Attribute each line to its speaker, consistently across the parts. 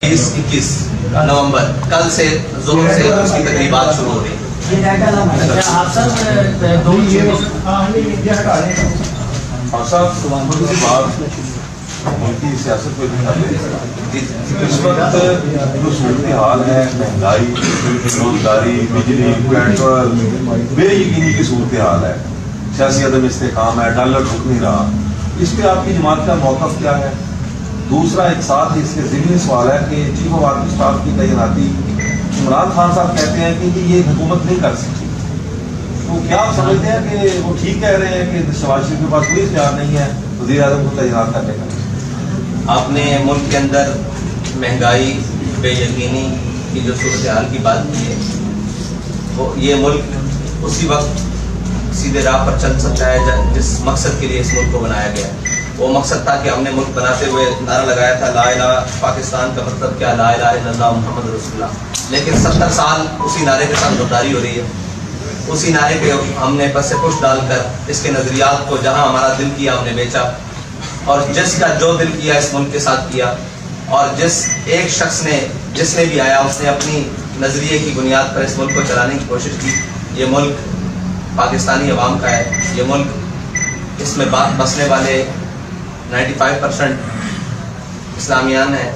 Speaker 1: 21 नवंबर कल से जोर से उसकी तकरीबात शुरू हो रही है।
Speaker 2: मुल्की सियासत को इस वक्त जो सूरत हाल है, महंगाई, बेरोजगारी, बिजली, पेट्रोल, बेयकीनी की सूरत हाल है, सियासी अदम इस्तेकाम है, डॉलर रुक नहीं रहा, इस पर आपकी जमात का मौक़िफ़ क्या है? दूसरा एक साथ ही इसके ज़िम्नी सवाल है कि चीफ ऑफ आर्मी स्टाफ की तैनाती इमरान खान साहब कहते हैं कि ये हुकूमत नहीं कर सकती, तो क्या आप समझते हैं कि वो ठीक कह रहे हैं कि शहबाज शरीफ के पास कोई इख्तियार नहीं है वज़ीर आज़म को तैनात करने का?
Speaker 1: आपने मुल्क के अंदर महंगाई, बेयकीनी की जो सूरत हाल की बात की है, वो ये मुल्क उसी वक्त सीधे राह पर चल सकता है जिस मकसद के लिए इस मुल्क को बनाया गया है। वो मकसद था कि हमने मुल्क बनाते हुए नारा लगाया था ला इलाहा पाकिस्तान का मतलब क्या, ला इलाहा इल्लल्लाह मुहम्मद रसूलुल्लाह। लेकिन 70 साल उसी नारे के साथ गद्दारी हो रही है। उसी नारे पे हमने बस से पुश डालकर इसके नज़रियात को जहाँ हमारा दिल किया हमने बेचा, और जिसका जो दिल किया इस मुल्क के साथ किया, और जिस एक शख्स ने जिसने भी आया उसने अपनी नज़रिए की बुनियाद पर इस मुल्क को चलाने की कोशिश की। ये मुल्क पाकिस्तानी अवाम का है, ये मुल्क इसमें बसने वाले 95% इस्लामियान है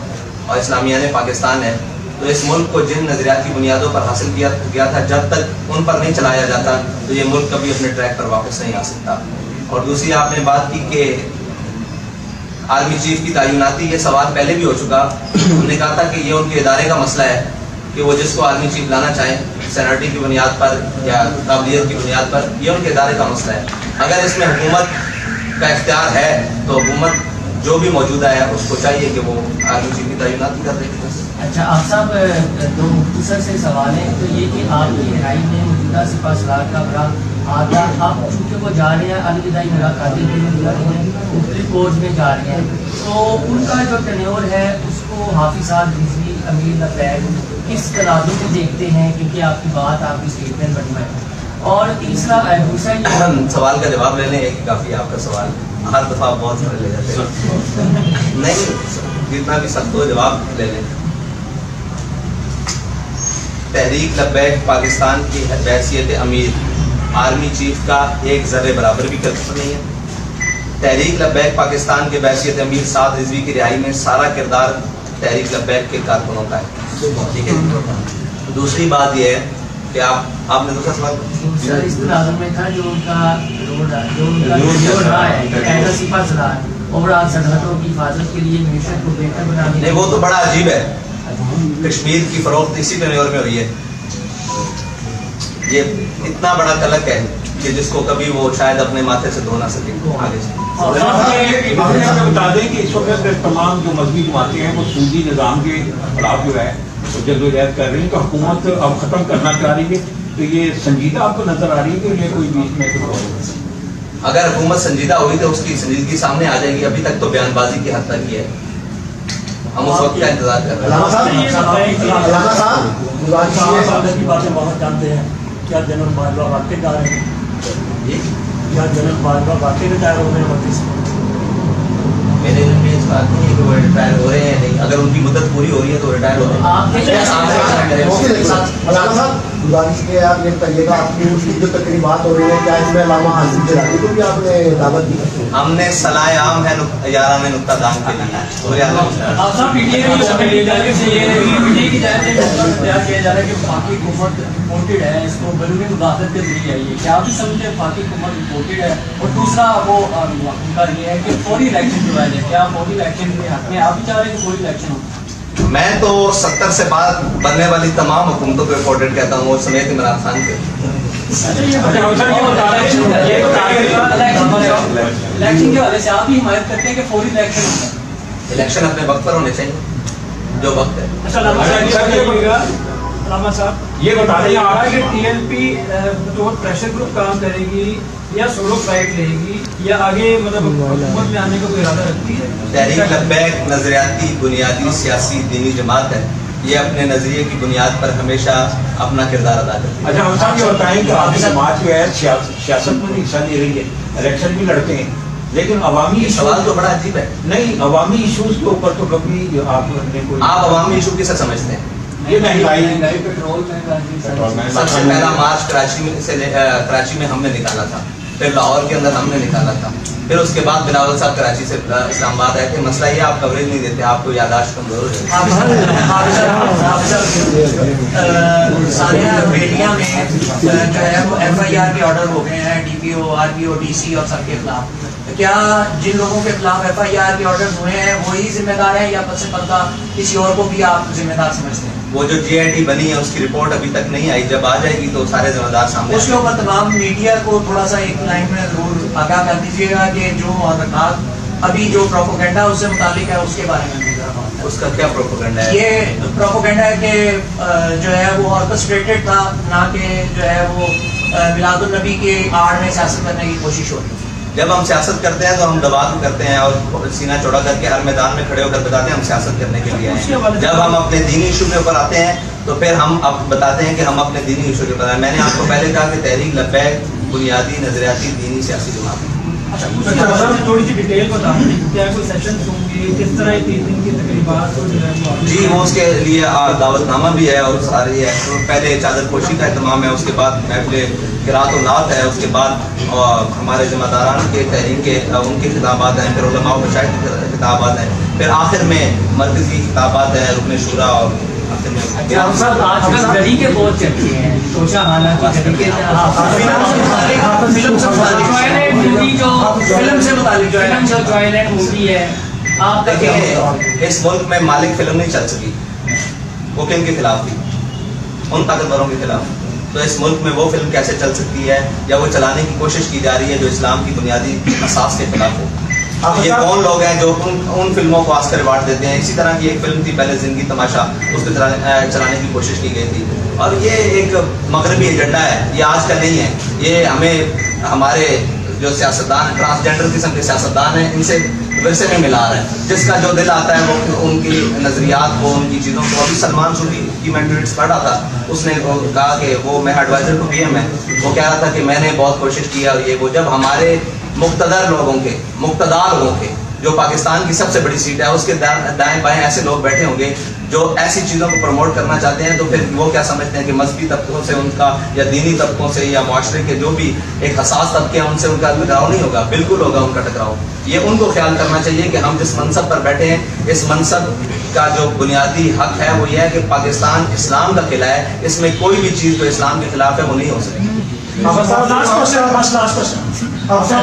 Speaker 1: और इस्लामियान पाकिस्तान है। तो इस मुल्क को जिन नज़रियात की बुनियादों पर हासिल किया गया था, जब तक उन पर नहीं चलाया जाता तो ये मुल्क कभी अपने ट्रैक पर वापस नहीं आ सकता। और दूसरी आपने बात की कि आर्मी चीफ की तैनाती, ये सवाल पहले भी हो चुका। हमने कहा था कि ये उनके इदारे का मसला है कि वो जिसको आर्मी चीफ लाना चाहें सेनेटरी की बुनियाद पर या काबिलियत की बुनियाद पर, ये उनके इदारे का मसला है। अगर इसमें हुकूमत का इख्तियार है तो हुकूमत जो भी मौजूदा है उसको चाहिए कि वो आर्मी चीफ की तैनाती कर देगी।
Speaker 3: अच्छा आप साहब, दो मुख्तसर से सवाल है। तो ये कि आपकी राय में मौजूदा सिपा सलार का बड़ा आधा, आप चूँकि वो जा रहे हैं अलविदाई मुलाकातें के लिए मुख्तलिफ कोर्ट में जा रहे हैं, तो उनका जो टेन्योर है उसको हाफिज़ साहब रिजवी, अमीर लबैक किस तराजू में देखते हैं? क्योंकि आपकी बात, आपकी स्टेटमेंट बनी है। और तीसरा
Speaker 1: सवाल का जवाब लेने एक काफ़ी आपका सवाल हर दफ़ा बहुत सारे ले जाते हैं नहीं, जितना भी सख्त हो जवाब ले लें। तहरीक लब्बैक पाकिस्तान की हैसियत अमीर आर्मी चीफ का एक ज़र्रे बराबर भी कसर नहीं है। तहरीक लब्बैक पाकिस्तान के हैसियत अमीर साद रिजवी की रिहाई में सारा किरदार तहरीक लब्बैक के कारकुनों का है, ठीक है। दूसरी बात यह है कि आपने दूसरा सवाल
Speaker 3: इस तराजू में था जो उनका रहा है सिपा सलार ओवरऑल सरहदों की हिफाजत के लिए मिशन को बेहतर बनाने।
Speaker 1: नहीं, वो तो बड़ा अजीब है। कश्मीर की फरोख्त इसी टेन्योर में हुई है। ये इतना बड़ा कलक है कि जिसको कभी वो शायद अपने माथे से धो ना सके। आगे से
Speaker 4: बता दें कि इस वक्त तमाम जो मजहबी जमातें हैं वो सूदी निज़ाम के खिलाफ जो है जद्दोजहद कर रही है, तो हुकूमत अब खत्म करना चाह रही है। तो ये संजीदा आपको नजर आ रही है कि ये कोई बीच में
Speaker 1: अगर हुकूमत संजीदा हुई तो उसकी संजीदगी सामने आ जाएगी। अभी तक तो बयानबाजी की हद तक ही है, हम उस वक्त का इंतजार कर रहे
Speaker 5: हैं। बहुत जानते हैं क्या जनरल बाजवा वाकई जा रहे हैं? क्या जनरल बाजवा वाकई रिटायर हो रहे हैं?
Speaker 1: मेरे दिल में इस बात नहीं है कि वो रिटायर हो रहे हैं नहीं। अगर उनकी मुद्दत पूरी हो रही है तो रिटायर हो रहे हैं।
Speaker 6: गुजारिश के आप ये करिएगा, आपकी उसकी जो तकरीबात हो रही है क्या इसमें अलामा हासिल जलाली को भी आपने दावत दी?
Speaker 1: हमने सलाह आम है यारान नुक्ता दाम के लिए
Speaker 5: और दूसरा वो उनका ये है कि फौरी इलेक्शन जो है, क्या फौरी इलेक्शन के हक में आप भी चाह रहे हैं कि फौरी इलेक्शन हो?
Speaker 1: मैं तो 70 से बाद बनने वाली तमाम हुकूमतों को इम्पोर्टेंट कहता हूँ, समेत इमरान खान के।
Speaker 5: इलेक्शन के वाले से आप भी हिमायत करते हैं कि फौरी इलेक्शन
Speaker 1: इलेक्शन अपने वक्त पर होने चाहिए जो वक्त है।
Speaker 7: ये बताने आ रहा है कि टीएलपी तो प्रेशर ग्रुप काम करेगी या सोलो फ्लाइट लेगी या आगे मतलब हुकूमत में आने का कोई इरादा रखती है?
Speaker 1: तहरीक लब्बैक नजरियाती बुनियादी सियासी दीनी जमात है, ये अपने नजरिए की बुनियाद पर हमेशा अपना किरदार अदा करती है।
Speaker 4: अच्छा हम साहब ये बताएं कि आपकी समाज जो है सियासत में हिस्सा ले रही है, इलेक्शन भी लड़ते हैं, لیکن عوامی
Speaker 1: یہ سوال تو بڑا عجیب ہے.
Speaker 4: نہیں، عوامی ایشوز کے اوپر تو کبھی آپ نے کوئی
Speaker 1: آپ عوامی ایشو کسے سمجھتے ہیں؟
Speaker 4: یہ مہنگائی
Speaker 3: پیٹرول
Speaker 1: سب سے پہلا مارچ کراچی میں ہم نے نکالا تھا، پھر لاہور کے اندر ہم نے نکالا تھا، پھر اس کے بعد بلاول صاحب کراچی سے اسلام آباد آئے تھے. مسئلہ یہ آپ کوریج نہیں دیتے، آپ کو یادداشت کمزور ہے.
Speaker 5: سارے بیٹیاں میں جو ہے وہ FIR کے آرڈر ہو گئے ہیں DPO RPO DC اور سب کے خلاف. کیا جن لوگوں کے خلاف FIR کے آرڈر ہوئے ہیں وہی ذمہ دار ہیں یا پس پردہ کسی اور کو بھی آپ ذمہ دار سمجھتے ہیں؟
Speaker 1: وہ جو GIT بنی ہے اس کی رپورٹ ابھی تک نہیں آئی، جب آ جائے گی تو سارے ذمہ دار سامنے
Speaker 5: اس کے اوپر تمام میڈیا کو تھوڑا سا ایک لائن میں ضرور آگاہ کر دیجیے گا کہ جو حرکات ابھی جو پروپیگنڈا اس سے متعلق ہے اس کے بارے میں بھی ذرا بات کریں.
Speaker 1: اس کا کیا پروپیگنڈا ہے؟
Speaker 5: یہ پروپیگنڈا ہے کہ جو ہے وہ آرکسٹریٹڈ تھا، نہ کہ جو ہے وہ میلاد النبی کے آڑ میں سیاست کرنے کی کوشش ہوتی ہے.
Speaker 1: جب ہم سیاست کرتے ہیں تو ہم دبا بھی کرتے ہیں اور سینہ چوڑا کر کے ہر میدان میں کھڑے ہو کر بتاتے ہیں ہم سیاست کرنے کے لیے آئے ہیں. جب ہم اپنے دینی ایشو کے اوپر آتے ہیں تو پھر ہم اب بتاتے ہیں کہ ہم اپنے دینی ایشو کے اوپر آئے. میں نے آپ کو پہلے کہا کہ تحریک لبیک بنیادی نظریاتی دینی سیاسی جماعت.
Speaker 7: تھوڑی سی ڈیٹیل بتا دیں کیا کوئی سیشنز ہوں گے، کس طرح 3 دن کی تقریبات ہو جائے؟
Speaker 1: جی وہ اس کے لیے دعوت نامہ بھی ہے اور ساری ہے. پہلے چادر پوشی کا اہتمام ہے، اس کے بعد محفل قرات و نعت ہے، اس کے بعد ہمارے ذمہ داران کے تحریک کے ان کی خطابات ہیں، پھر علماء و مشائخ کی خطابات ہیں، پھر آخر میں مرکزی خطابات ہیں رکن شورا اور آخر میں.
Speaker 3: آج کل گڑی کے بہت چلتے ہیں توشہ حالانکہ
Speaker 5: فلم سے متعلق جو ہے
Speaker 3: ٹوائلٹ مووی ہے آپ تک
Speaker 1: دیکھیں اس ملک میں مالک فلم نہیں چل سکی، وہ کن کے خلاف تھی؟ ان طاقتوروں کے خلاف. تو اس ملک میں وہ فلم کیسے چل سکتی ہے یا وہ چلانے کی کوشش کی جا رہی ہے جو اسلام کی بنیادی اساس کے خلاف ہو؟ یہ کون لوگ ہیں جو ان فلموں کو آسکر ایوارڈ دیتے ہیں؟ اسی طرح کی ایک فلم تھی پہلے زندگی تماشا، اس کو چلانے کی کوشش کی گئی تھی. اور یہ ایک مغربی ایجنڈا ہے، یہ آج کا نہیں ہے. یہ ہمیں ہمارے جو سیاستدان ٹرانسجینڈر قسم کے سیاستدان ہیں ان سے ورثے میں ملا رہا ہے. جس کا جو دل آتا ہے وہ ان کی نظریات کو، ان کی چیزوں کو. ابھی سلمان سودی کی میں ٹویٹس پڑھ رہا تھا، اس نے کہا کہ وہ میں ایڈوائزر کو PM ہے، وہ کہہ رہا تھا کہ میں نے بہت کوشش کیا اور یہ وہ. جب ہمارے مقتدر لوگوں کے جو پاکستان کی سب سے بڑی سیٹ ہے اس کے دائیں بائیں ایسے لوگ بیٹھے ہوں گے جو ایسی چیزوں کو پروموٹ کرنا چاہتے ہیں، تو پھر وہ کیا سمجھتے ہیں کہ مذہبی طبقوں سے ان کا یا دینی طبقوں سے یا معاشرے کے جو بھی ایک حساس طبقے ہیں ان سے ان کا ٹکراؤ نہیں ہوگا؟ بالکل ہوگا ان کا ٹکراؤ. یہ ان کو خیال کرنا چاہیے کہ ہم جس منصب پر بیٹھے ہیں اس منصب کا جو بنیادی حق ہے وہ یہ ہے کہ پاکستان اسلام کا قلعہ ہے، اس میں کوئی بھی چیز جو اسلام کے خلاف ہے وہ نہیں ہو سکتی.
Speaker 8: اب صاحب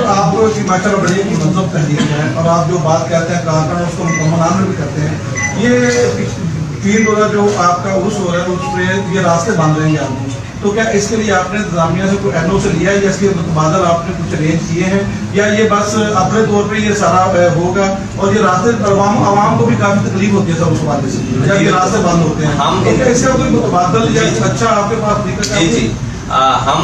Speaker 8: آپ کی ماشاء اللہ بڑی مذہب تحریک ہے اور آپ جو بات کہتے ہیں کہا اس کو مکمل عمل بھی کرتے ہیں. یہ پیر روزہ جو آپ کا عرس ہو رہا ہے اس پہ یہ راستے باندھ رہے ہیں آپ، تو کیا اس کے لیے آپ نے انتظامیہ سے کوئی NO سے لیا ہے یا اس کے متبادل آپ نے کچھ ارینج کیے ہیں یا یہ بس اپنے طور پہ یہ سارا ہوگا؟ اور یہ راستے عوام کو بھی کافی تکلیف ہوتی ہے سب اس حوالے سے یا یہ راستے بند ہوتے ہیں، ہم اس کا کوئی متبادل یا اچھا آپ کے پاس؟
Speaker 1: جی ہم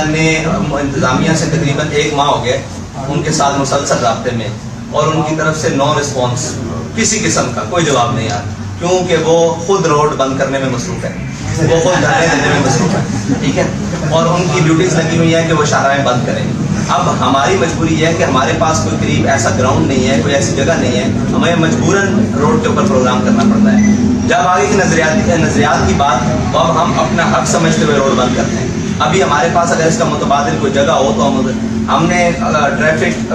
Speaker 1: نے انتظامیہ سے تقریباً 1 ماہ ہو گئے ان کے ساتھ مسلسل رابطے میں، اور ان کی طرف سے نو رسپانس، کسی قسم کا کوئی جواب نہیں آیا، کیونکہ وہ خود روڈ بند کرنے میں مصروف ہے، وہ خود دھرنے دینے میں مصروف ہے. ٹھیک ہے، اور ان کی ڈیوٹیز لگی ہوئی ہے کہ وہ شاہراہیں بند کریں. اب ہماری مجبوری یہ ہے کہ ہمارے پاس کوئی قریب ایسا گراؤنڈ نہیں ہے، کوئی ایسی جگہ نہیں ہے، ہمیں مجبوراً روڈ کے اوپر پروگرام کرنا پڑتا ہے. جب آگے کی نظریات کی بات تو اب ہم اپنا حق سمجھتے ہوئے روڈ بند کرتے ہیں. ابھی ہمارے پاس اگر اس کا متبادل کوئی جگہ ہو تو ہم نے ٹریفک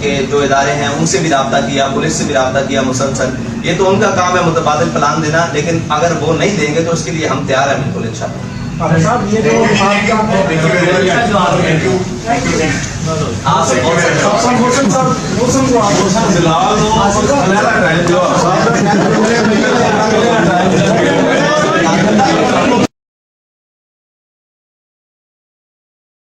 Speaker 1: کے جو ادارے ہیں ان سے بھی رابطہ کیا، پولیس سے بھی رابطہ کیا مسلسل. یہ تو ان کا کام ہے متبادل پلان دینا، لیکن اگر وہ نہیں دیں گے تو اس کے لیے ہم تیار ہیں بالکل انشاءاللہ.
Speaker 8: صاحب یہ جو آپ کا